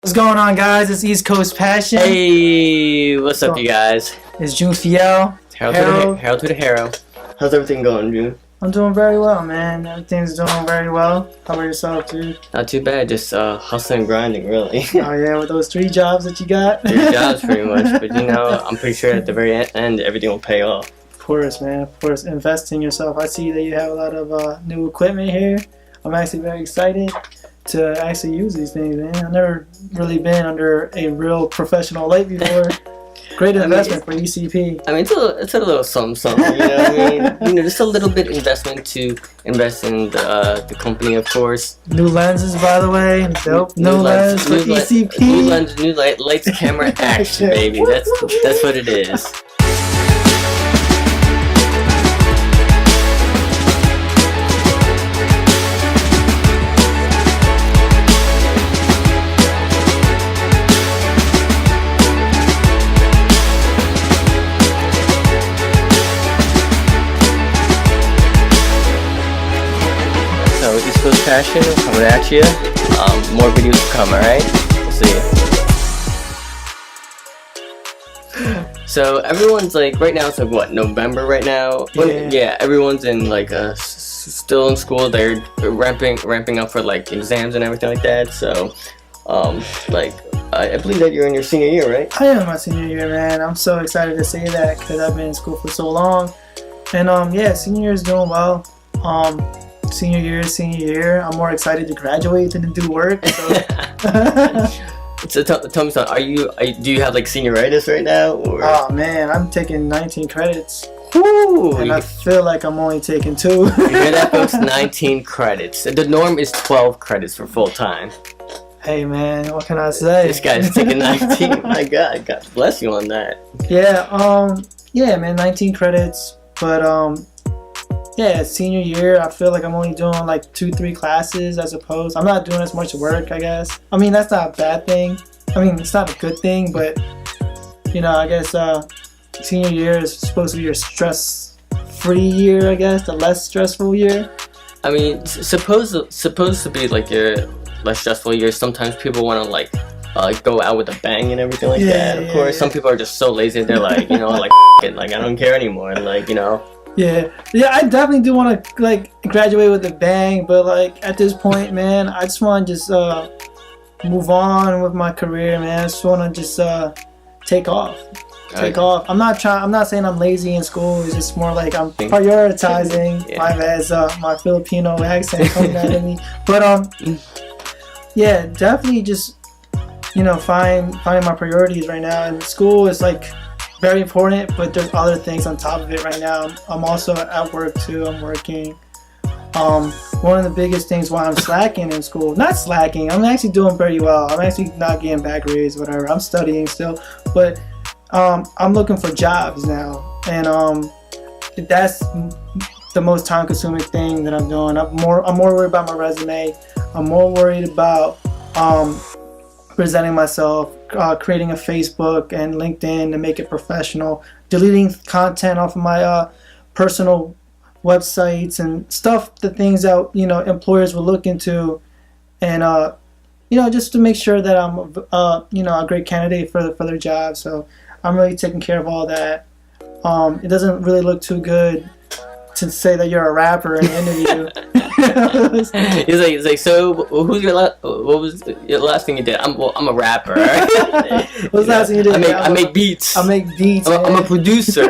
What's going on, guys? It's East Coast Passion. Hey, what's up, you guys? It's Jhun Fiel. Harold to the Hero. How's everything going, Jhun? I'm doing very well, man. Everything's doing very well. How about yourself, dude? Not too bad, just hustling and grinding, really. Oh, yeah, with those 3 jobs that you got? 3 jobs, pretty much. But, I'm pretty sure at the very end, everything will pay off. Of course, man. Of course, invest in yourself. I see that you have a lot of new equipment here. I'm actually very excited to actually use these things, man. I've never really been under a real professional light before. Great investment for ECP. I mean, it's a little something, you know what I mean? Just a little bit investment to invest in the company, of course. New lenses, by the way. Dope. New lens for ECP. New lens, new lights, camera, action, baby. That's what it is. East Coast Passion coming at you. More videos to come, alright? We'll see. So everyone's like, right now it's like what, November right now? Yeah, everyone's in like still in school. They're ramping up for like exams and everything like that. So I believe that you're in your senior year, right? I am in my senior year, man. I'm so excited to say that because I've been in school for so long. And yeah, senior year is doing well. Senior year, I'm more excited to graduate than to do work. So, tell me something. Do you have like senioritis right now? Or? Oh man, I'm taking 19 credits. Woo! And I feel like I'm only taking 2. You hear that, folks? 19 credits. The norm is 12 credits for full time. Hey man, what can I say? This guy's taking 19. My God bless you on that. Yeah, man, 19 credits, but yeah, senior year, I feel like I'm only doing like 2-3 classes as opposed. I'm not doing as much work, I guess. I mean, that's not a bad thing. I mean, it's not a good thing, but I guess senior year is supposed to be your stress-free year, I guess, the less stressful year. I mean, supposed to be like your less stressful year. Sometimes people want to like go out with a bang and everything like that. Of course, some people are just so lazy. They're like, like, it, like I don't care anymore. Like, Yeah, I definitely do want to like graduate with a bang, but like at this point, man, I just want to just move on with my career, man. I just want to just take off. I'm not saying I'm lazy in school. It's just more like I'm prioritizing. My Filipino accent coming out of me, but yeah, definitely just finding my priorities right now. And school is like very important, but there's other things on top of it right now. I'm also at work too. I'm working. One of the biggest things why I'm slacking in school, not slacking, I'm actually doing pretty well. I'm actually not getting back grades, whatever. I'm studying still, but I'm looking for jobs now, and that's the most time-consuming thing that I'm doing. I'm more worried about my resume. I'm more worried about presenting myself, creating a Facebook and LinkedIn to make it professional, deleting content off of my personal websites and stuff, the things that employers will look into, and just to make sure that I'm a great candidate for their job. So I'm really taking care of all that. It doesn't really look too good to say that you're a rapper in an interview. He's like, so what was your last thing you did? I'm a rapper. What's the last thing you did? I make beats. I make beats. I'm a producer.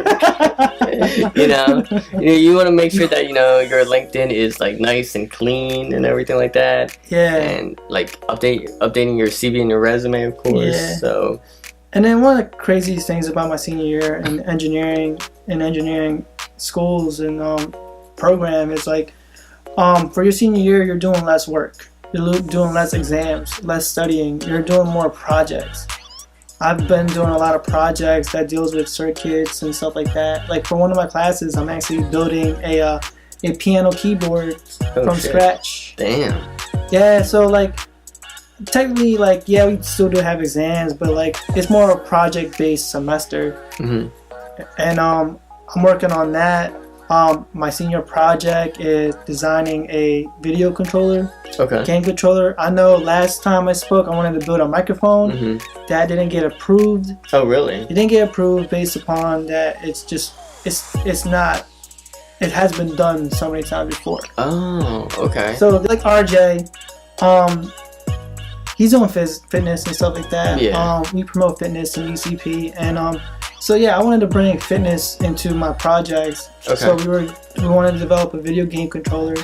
You want to make sure that your LinkedIn is like nice and clean and everything like that. Yeah. And like updating your CV and your resume, of course. Yeah. So. And then one of the craziest things about my senior year in engineering schools and program is like, for your senior year, you're doing less work. You're doing less exams, less studying. You're doing more projects. I've been doing a lot of projects that deals with circuits and stuff like that. Like for one of my classes, I'm actually building a piano keyboard from scratch. Damn. Yeah, so like technically, like, yeah, we still do have exams, but like it's more a project-based semester. Mm-hmm. And I'm working on that. My senior project is designing a video controller, game controller. I know last time I spoke, I wanted to build a microphone. That didn't get approved. Oh, really? It didn't get approved based upon that it's not. It has been done so many times before. Oh, okay. So like RJ, he's doing fitness and stuff like that. Yeah. We promote fitness in ECP, and so yeah, I wanted to bring fitness into my projects. Okay. So we wanted to develop a video game controller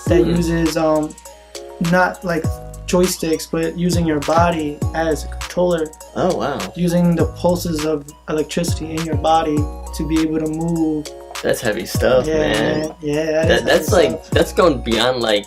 that uses not like joysticks, but using your body as a controller. Oh, wow. Using the pulses of electricity in your body to be able to move. That's heavy stuff, man. Yeah, that's going beyond like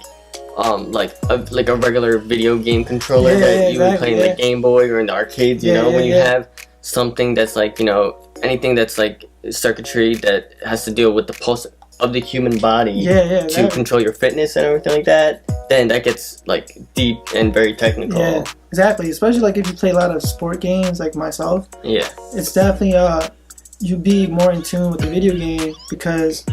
a regular video game controller that you would play in the Game Boy or in the arcades. You know, when you have something that's like, you know, anything that's like circuitry that has to deal with the pulse of the human body to control your fitness and everything like that, then that gets like deep and very technical. Yeah, exactly. Especially like if you play a lot of sport games like myself. Yeah. It's definitely you'd be more in tune with the video game because,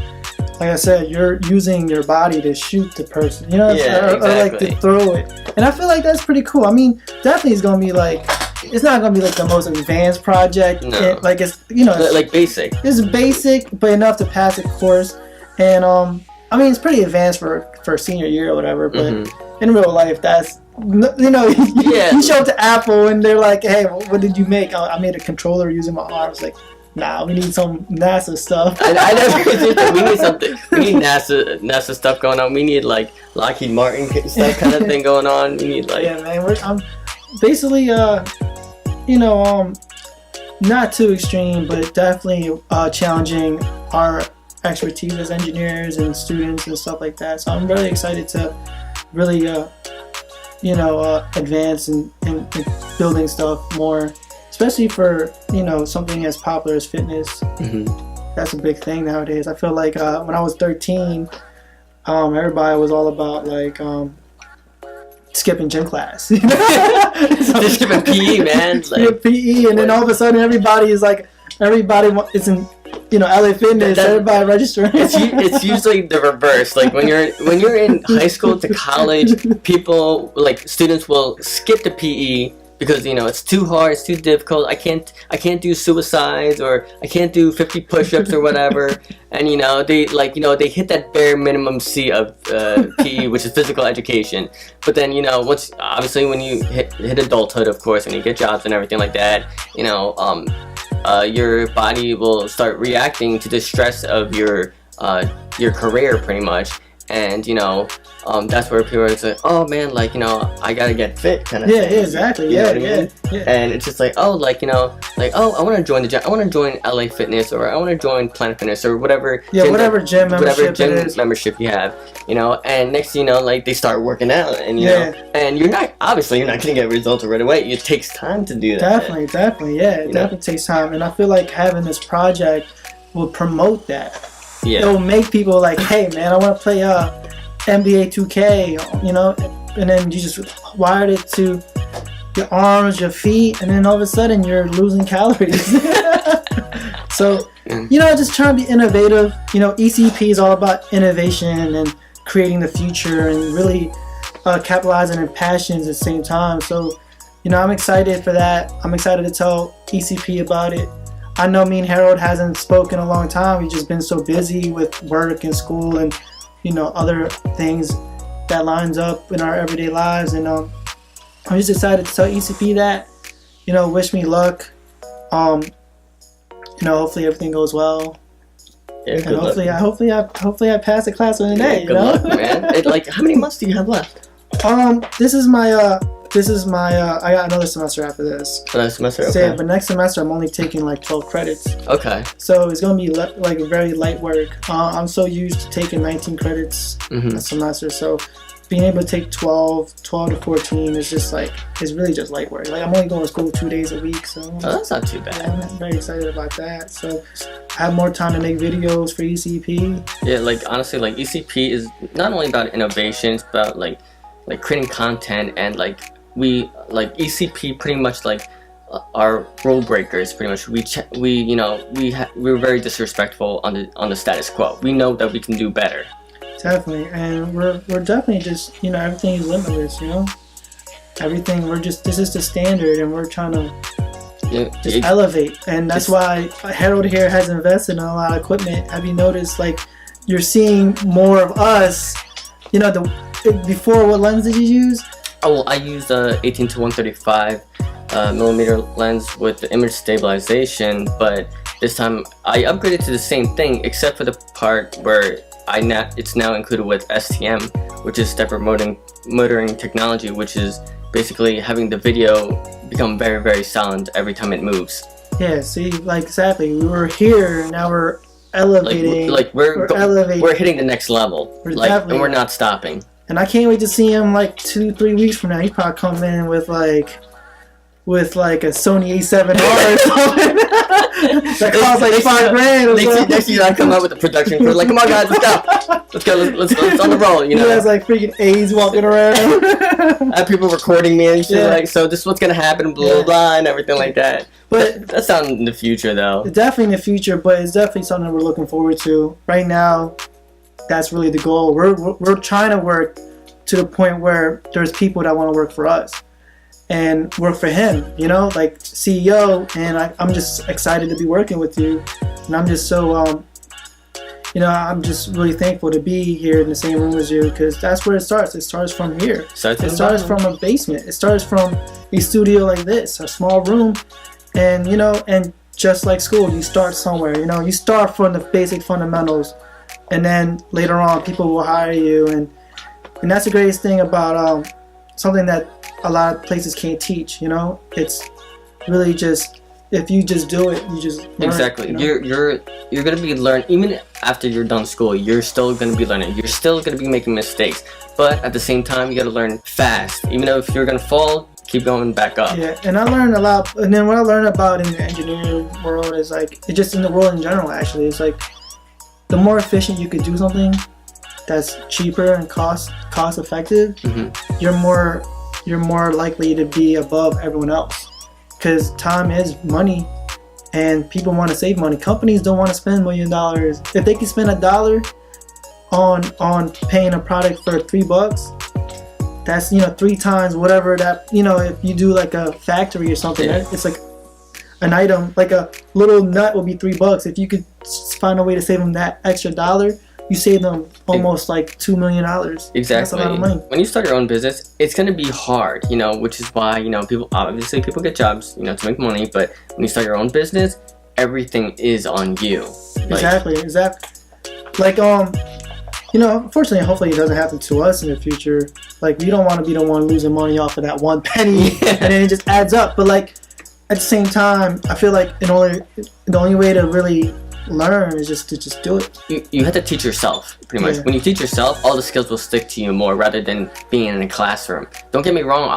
like I said, you're using your body to shoot the person, you know, or like to throw it. And I feel like that's pretty cool. I mean, definitely it's gonna be like, it's not gonna be like the most advanced project. No. Like it's, you know, it's, like basic. It's basic, but enough to pass a course. And I mean, it's pretty advanced for senior year or whatever. But in real life, that's, you know, you show up to Apple and they're like, hey, what did you make? I made a controller using my arms. Like, nah, we need some NASA stuff. I never did that. We need something. We need NASA stuff going on. We need like Lockheed Martin stuff kind of thing going on. We need like man. I'm basically you know not too extreme, but definitely challenging our expertise as engineers and students and stuff like that. So I'm really excited to really you know advance and building stuff more. Especially for, you know, something as popular as fitness. That's a big thing nowadays. I feel like when I was 13, everybody was all about like skipping gym class. Just skipping PE, man. Skip PE, and then all of a sudden everybody is in, you know, LA Fitness. Everybody registering. It's usually the reverse. Like when you're in high school to college, people like students will skip the PE. Because, you know, it's too hard, it's too difficult, I can't do suicides, or I can't do 50 push-ups or whatever. And, you know, they hit that bare minimum C of PE, which is physical education. But then, you know, obviously when you hit adulthood, of course, and you get jobs and everything like that, you know, your body will start reacting to the stress of your career pretty much. And, you know, that's where people are like, oh man, like, you know, I gotta get fit kind of thing. Yeah, exactly. You know what I mean? And it's just like, oh, like, you know, like, oh, I want to join the gym. I want to join LA Fitness, or I want to join Planet Fitness, or whatever. Yeah, whatever gym membership you have, you know. And next thing you know, like, they start working out, and you know, and you're not gonna get results right away. It takes time to do that. Definitely, yeah, it definitely takes time. And I feel like having this project will promote that. Yeah. It'll make people like, hey man, I want to play NBA 2K, you know, and then you just wired it to your arms, your feet, and then all of a sudden you're losing calories. So, you know, just trying to be innovative. You know, ECP is all about innovation and creating the future and really capitalizing on passions at the same time. So, you know, I'm excited for that. I'm excited to tell ECP about it. I know me and Harold hasn't spoken a long time. We've just been so busy with work and school and, you know, other things that lines up in our everyday lives. And I'm just excited to tell ECP that, you know, wish me luck. You know, hopefully everything goes well. Yeah, and hopefully I pass the class on the day. Good luck, man. Like, how many months do you have left? This is my I got another semester after this. Another semester, okay. So, but next semester I'm only taking like 12 credits. Okay. So it's gonna be like very light work. I'm so used to taking 19 credits a semester, so being able to take 12 to 14 is just like, it's really just light work. Like, I'm only going to school 2 days a week, so that's not too bad. Yeah, I'm very excited about that. So I have more time to make videos for ECP. Yeah, like honestly, like ECP is not only about innovation, it's about like creating content, and like ECP pretty much like are rule breakers. Pretty much, we're very disrespectful on the status quo. We know that we can do better. Definitely, and we're definitely just everything is limitless. Everything this is the standard, and we're trying to just elevate, and that's why Harold here has invested in a lot of equipment. Have you noticed, like, you're seeing more of us? Before, what lens did you use? Oh, well, I used a 18 to 135 millimeter lens with the image stabilization, but this time I upgraded to the same thing, except for the part where it's now included with STM, which is step motoring technology, which is basically having the video become very, very silent every time it moves. Yeah, see, like, exactly. We were here, now we're elevating. We're hitting the next level. And we're not stopping. And I can't wait to see him like 2-3 weeks from now. He probably come in with like a Sony A7R or something that costs like $5,000. Next year I come out with a production crew, like, come on guys, let's go, let's on the roll. He has like freaking A's walking around. I have people recording me and shit, like, so this is what's gonna happen, blah blah, and everything like that. But that's not in the future though. Definitely in the future, but it's definitely something we're looking forward to. Right now, that's really the goal. We're trying to work to the point where there's people that want to work for us and work for him, like CEO, and I'm just excited to be working with you, and I'm just so I'm just really thankful to be here in the same room as you, because that's where it starts. It starts from here. It starts from a basement. It starts from a studio like this, a small room, and and just like school, you start somewhere. You start from the basic fundamentals, and then later on people will hire you, and that's the greatest thing about something that a lot of places can't teach. It's really just, if you just do it, you just learn. Exactly. You're gonna be learning even after you're done school. You're still gonna be learning. You're still gonna be making mistakes, but at the same time, you gotta learn fast. Even though if you're gonna fall, keep going back up. Yeah, and I learned a lot. And then what I learned about in the engineering world is like, it's just in the world in general. Actually, it's like the more efficient you could do something that's cheaper and cost effective, you're more likely to be above everyone else, because time is money and people want to save money. Companies don't want to spend $1 million. If they can spend $1 on paying a product for $3, that's 3 times whatever that, if you do like a factory or something, it's like an item, like a little nut will be $3. If you could find a way to save them that extra $1, you save them almost like $2 million. Exactly. That's a lot of money. When you start your own business, it's gonna be hard, which is why people get jobs, to make money. But when you start your own business, everything is on you. Exactly. Like unfortunately, hopefully it doesn't happen to us in the future. Like, we don't want to be the one losing money off of that one penny, and then it just adds up. But like, at the same time, I feel like the only way to really learn is just to do it. You have to teach yourself, pretty much. When you teach yourself, all the skills will stick to you more rather than being in a classroom. Don't get me wrong,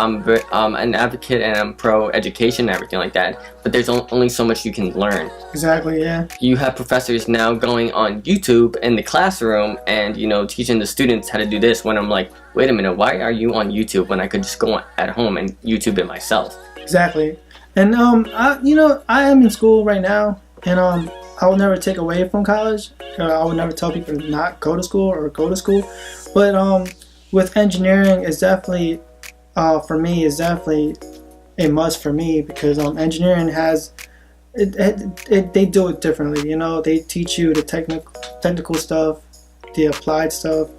I'm an advocate and I'm pro education and everything like that, but there's only so much you can learn. Exactly, yeah. You have professors now going on YouTube in the classroom and teaching the students how to do this, when I'm like, wait a minute, why are you on YouTube when I could just go at home and YouTube it myself? Exactly. And I am in school right now, and I will never take away from college. I would never tell people to not go to school or go to school. But with engineering, it's definitely, for me, is definitely a must for me, because engineering has, they do it differently. They teach you the technical stuff, the applied stuff.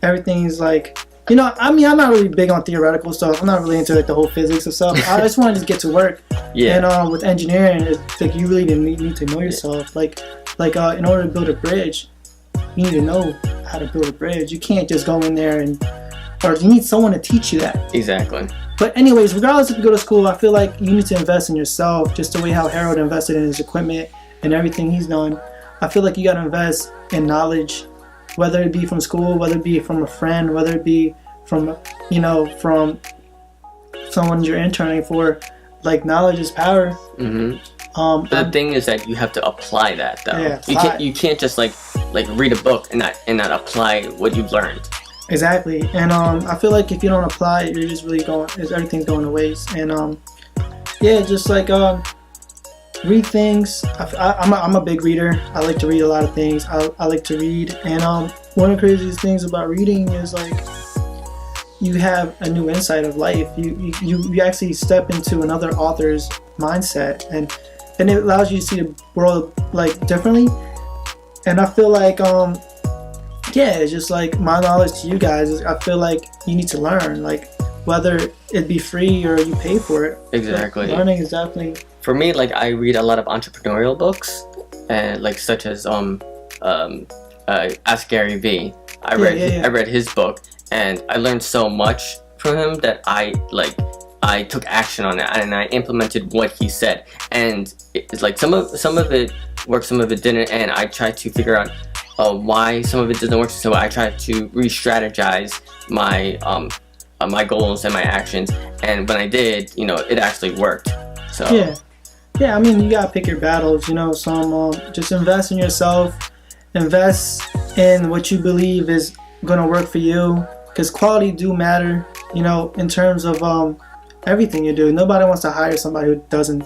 Everything's like, I'm not really big on theoretical stuff. I'm not really into like the whole physics and stuff. I just want to just get to work. Yeah. And with engineering, it's like you really need to know yourself. Like in order to build a bridge, you need to know how to build a bridge. You can't just go in there or you need someone to teach you that. Exactly. But anyways, regardless if you go to school, I feel like you need to invest in yourself, just the way how Harold invested in his equipment and everything he's done. I feel like you got to invest in knowledge, whether it be from school, whether it be from a friend, whether it be from from someone you're interning for. Like, knowledge is power. But the thing is that you have to apply that though. Yeah, you can't just like read a book and not apply what you've learned. Exactly. And I feel like if you don't apply it, you're just really everything's going to waste. And yeah, just like read things. I'm a big reader. I like to read a lot of things. I like to read, and one of the craziest things about reading is like you have a new insight of life. You actually step into another author's mindset, and it allows you to see the world like differently. And I feel like yeah, it's just like my knowledge to you guys is I feel like you need to learn, like whether it be free or you pay for it. Exactly. Like, learning is definitely. For me, like I read a lot of entrepreneurial books, and like such as Ask Gary Vee. I read his book, and I learned so much from him that I took action on it, and I implemented what he said. And it's like some of it worked, some of it didn't, and I tried to figure out why some of it didn't work. So I tried to re-strategize my my goals and my actions, and when I did, it actually worked. So yeah, I mean, you gotta pick your battles, so just invest in yourself, invest in what you believe is gonna work for you, because quality do matter, in terms of everything you do. Nobody wants to hire somebody who doesn't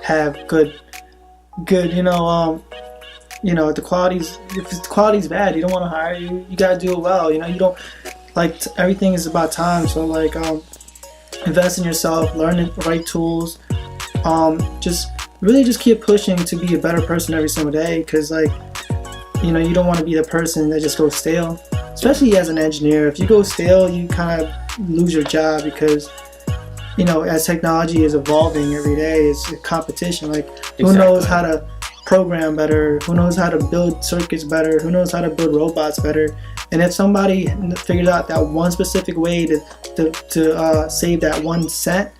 have good the quality's, if the quality's bad, you don't want to hire you. You gotta do it well, you don't, like, everything is about time. So like invest in yourself, learn the right tools, just keep pushing to be a better person every single day, because like you don't want to be the person that just goes stale, especially as an engineer. If you go stale, you kind of lose your job, because as technology is evolving every day, it's a competition. Like, who knows how to program better, who knows how to build circuits better, who knows how to build robots better. And if somebody figures out that one specific way to save that 1 cent,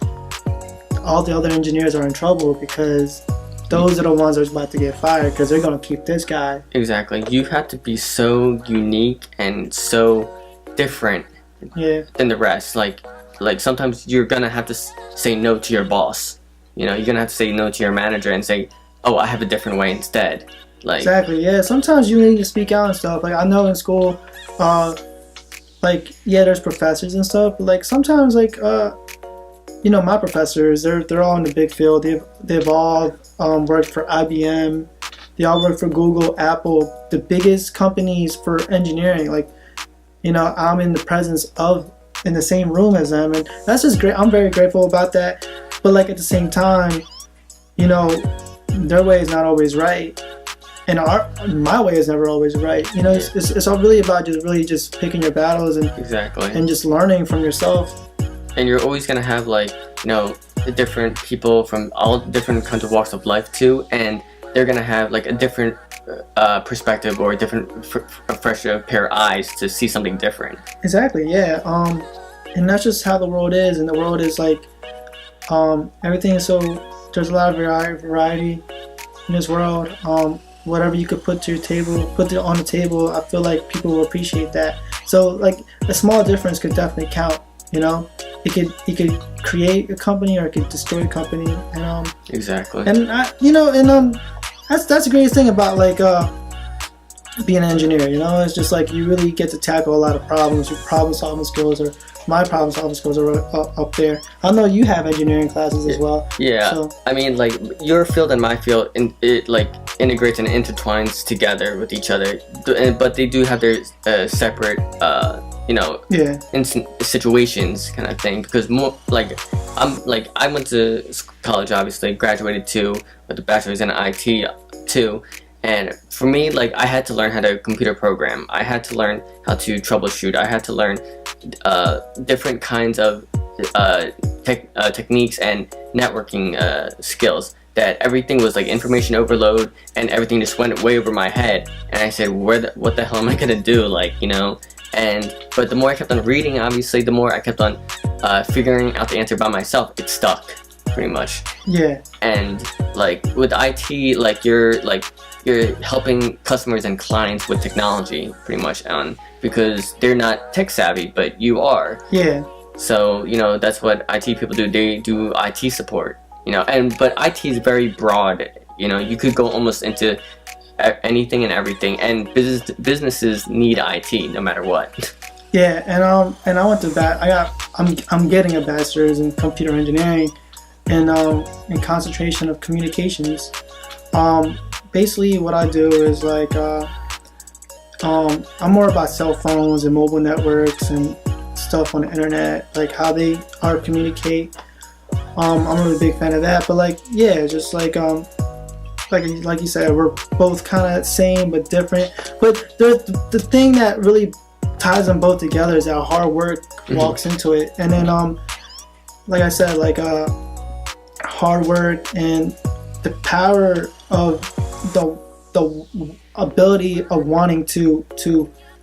all the other engineers are in trouble, because those are the ones that are about to get fired, because they're going to keep this guy. Exactly. You have to be so unique and so different than the rest. Like sometimes you're going to have to say no to your boss. You're going to have to say no to your manager and say, oh, I have a different way instead. Like, exactly, yeah. Sometimes you need to speak out and stuff. Like, I know in school, there's professors and stuff, but like sometimes, like, my professors, they're all in the big field. They've all worked for IBM. They all work for Google, Apple, the biggest companies for engineering. Like, I'm in the same room as them, and that's just great. I'm very grateful about that. But like, at the same time, their way is not always right, and my way is never always right. It's all really about just picking your battles and just learning from yourself. And you're always gonna have the different people from all different kinds of walks of life too, and they're gonna have like a different perspective, or a different a fresher pair of eyes to see something different. Exactly, yeah. And that's just how the world is, and the world is like everything is so. There's a lot of variety in this world. Whatever you could put it on the table, I feel like people will appreciate that. So like a small difference could definitely count. It could create a company, or it could destroy a company. And exactly. And that's the greatest thing about like being an engineer. It's just like you really get to tackle a lot of problems. Your problem solving skills, or my problem solving skills, are up there. I know you have engineering classes as well. Yeah. So. I mean, like, your field and my field, it like integrates and intertwines together with each other. But they do have their separate situations kind of thing, because more like I went to college, obviously graduated too with a bachelor's in IT too, and for me, like, I had to learn how to computer program, I had to learn how to troubleshoot, I had to learn different kinds of techniques and networking skills, that everything was like information overload, and everything just went way over my head, and I said, what the hell am I gonna do, but the more I kept on reading, obviously, the more I kept on figuring out the answer by myself. It stuck, pretty much. Yeah. And like with IT, like you're helping customers and clients with technology, pretty much, because they're not tech savvy, but you are. Yeah. So that's what IT people do. They do IT support. But IT is very broad. You could go almost into anything and everything, and businesses need IT no matter what. Yeah, and I went to I'm getting a bachelor's in computer engineering, and concentration of communications. Basically, what I do is like I'm more about cell phones and mobile networks and stuff on the internet, like how they are communicate. I'm a really big fan of that. But like, yeah, just like you said, we're both kind of same but different. But the thing that really ties them both together is that hard work walks into it. And then like I said, like hard work and the power of the ability of wanting to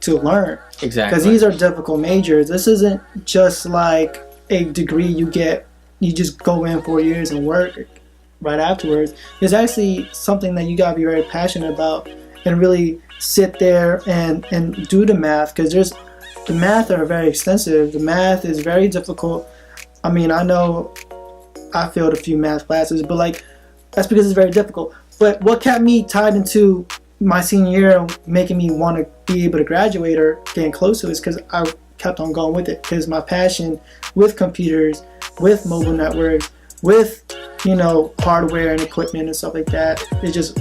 learn. Exactly. Because these are difficult majors. This isn't just like a degree you get, you just go in 4 years and work right afterwards. It's actually something that you gotta be very passionate about and really sit there and do the math, because the math are very extensive. The math is very difficult. I mean, I know I failed a few math classes, but like that's because it's very difficult. But what kept me tied into my senior year, making me want to be able to graduate or getting close to it, is because I kept on going with it. Because my passion with computers, with mobile networks, with hardware and equipment and stuff like that, it just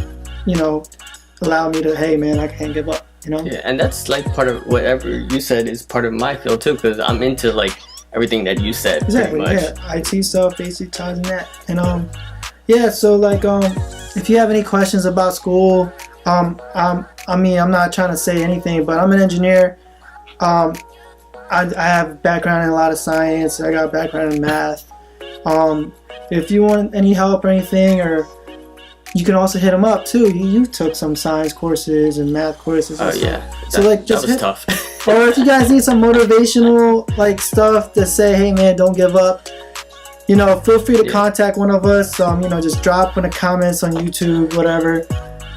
allowed me to, hey man, I can't give up. Yeah, and that's like part of whatever you said is part of my field too, because I'm into like everything that you said. Exactly. Pretty much. Yeah, IT stuff basically ties in that. And yeah, so like if you have any questions about school, I mean, I'm not trying to say anything, but I'm an engineer. I have background in a lot of science. I got a background in math. If you want any help or anything, or you can also hit him up too. You took some science courses and math courses. Oh yeah, so like just that was tough. Or if you guys need some motivational like stuff to say, hey man, don't give up. Feel free to contact one of us. Just drop in the comments on YouTube, whatever.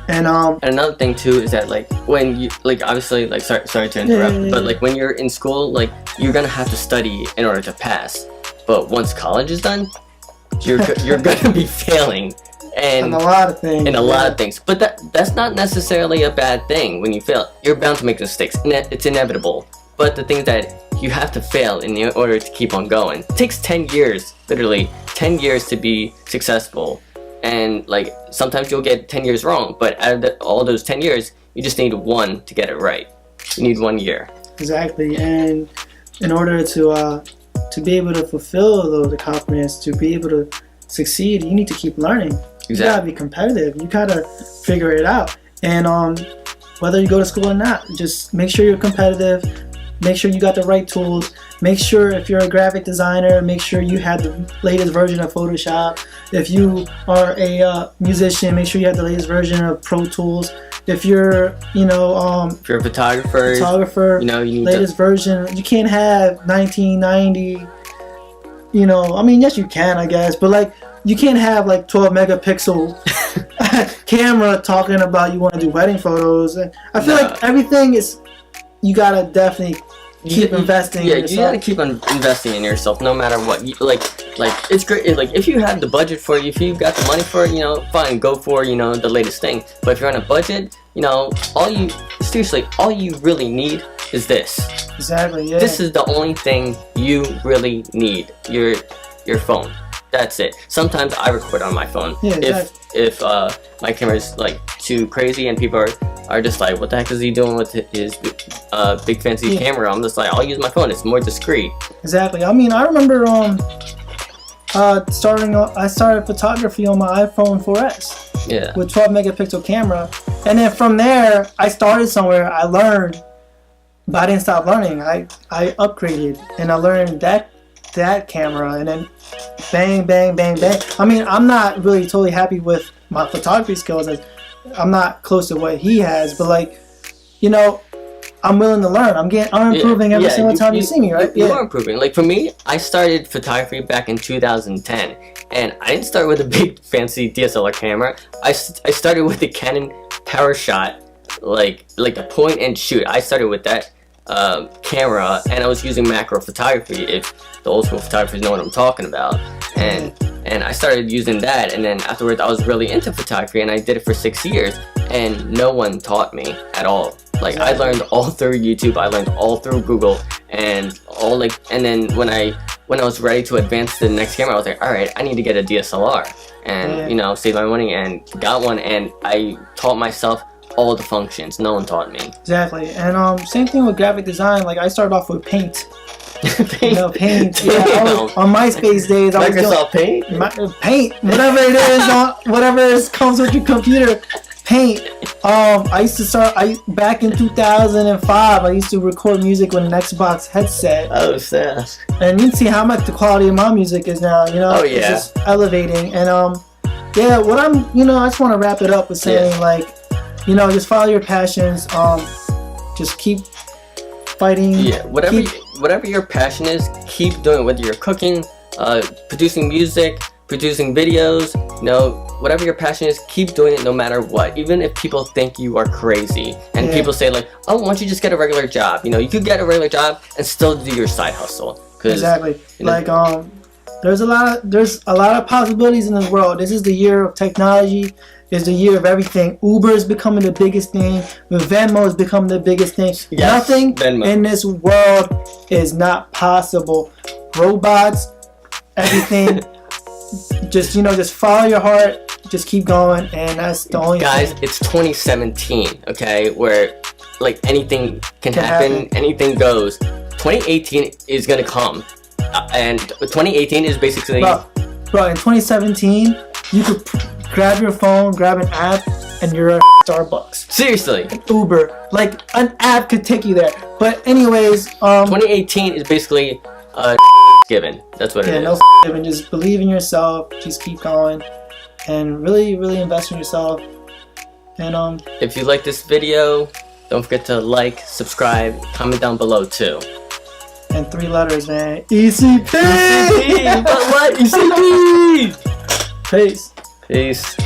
And another thing too is that like when you like obviously like sorry to interrupt, but like when you're in school, like you're gonna have to study in order to pass. But once college is done, you're gonna be failing and a lot of things. In a lot of things. But that's not necessarily a bad thing. When you fail, you're bound to make mistakes. It's inevitable. But the thing that you have to fail in order to keep on going. It takes 10 years, literally 10 years to be successful. And like sometimes you'll get 10 years wrong, but out of all those 10 years, you just need one to get it right. You need 1 year. Exactly. And in order to be able to fulfill those accomplishments, to be able to succeed, you need to keep learning. Exactly. You gotta be competitive. You gotta figure it out. And whether you go to school or not, just make sure you're competitive. Make sure you got the right tools. Make sure if you're a graphic designer, make sure you have the latest version of Photoshop. If you are a musician, make sure you have the latest version of Pro Tools. If you're, if you're a photographer, you need latest version. You can't have 1990. I mean, yes, you can, I guess, but like you can't have like 12 megapixel camera talking about you want to do wedding photos. And I feel like everything is. You gotta definitely keep investing in yourself. You gotta keep on investing in yourself no matter what. Like it's great. Like if you have the budget for it, if you got the money for it, fine, go for the latest thing. But if you're on a budget, all you really need is this. Exactly. Yeah. This is the only thing you really need. Your phone. That's it. Sometimes I record on my phone. Yeah, exactly. If my camera's like too crazy and people are just like, what the heck is he doing with his big fancy camera? I'm just like, I'll use my phone. It's more discreet. Exactly. I mean, I remember I started photography on my iPhone 4S. Yeah. With 12 megapixel camera, and then from there I started somewhere. I learned, but I didn't stop learning. I upgraded and I learned that camera, and then bang, bang, bang, bang. I mean, I'm not really totally happy with my photography skills. I'm not close to what he has, but like, I'm willing to learn. I'm improving every single time you see me, right? You are improving. Like for me, I started photography back in 2010, and I didn't start with a big fancy DSLR camera. I started with the Canon PowerShot, like a point and shoot. I started with that camera, and I was using macro photography, if the old school photographers know what I'm talking about. And I started using that, and then afterwards I was really into photography, and I did it for 6 years, and no one taught me at all. Like I learned all through YouTube, I learned all through Google, and then when I when I was ready to advance to the next camera, I was like, all right, I need to get a DSLR and, you know, save my money, and got one, and I taught myself all the functions. No one taught me. Exactly. And same thing with graphic design. Like, I started off with Paint. Paint. You know, Paint. Yeah, on MySpace days, I was Microsoft Paint? Paint, whatever it is, whatever comes with your computer. Paint. I used to start. Back in 2005, I used to record music with an Xbox headset. Oh, sad. And you can see how much the quality of my music is now. You know, oh, yeah. It's just elevating. And yeah, what I'm, I just want to wrap it up with saying, like, just follow your passions. Just keep fighting. Yeah, whatever your passion is, keep doing it. Whether you're cooking, producing music, producing videos, whatever your passion is, keep doing it no matter what. Even if people think you are crazy, and people say like, oh, why don't you just get a regular job? You could get a regular job and still do your side hustle. Exactly. Like there's a lot of possibilities in this world. This is the year of technology. It's the year of everything. Uber is becoming the biggest thing. Venmo is becoming the biggest thing. Yes, Nothing Venmo. in this world is not possible. Robots, everything. just follow your heart. Just keep going, and that's the only Guys, thing. it's 2017, okay, where like anything can happen, anything goes. 2018 is gonna come, and 2018 is basically. Bro, in 2017, you could grab your phone, grab an app, and you're at Starbucks. Seriously. Uber, like an app could take you there. But anyways, 2018 is basically given. That's what it is. No given. Just believe in yourself. Just keep going, and really, really invest in yourself. And if you like this video, don't forget to like, subscribe, comment down below too. And 3 letters, man. ECP. ECP. But what? ECP. Peace. Peace.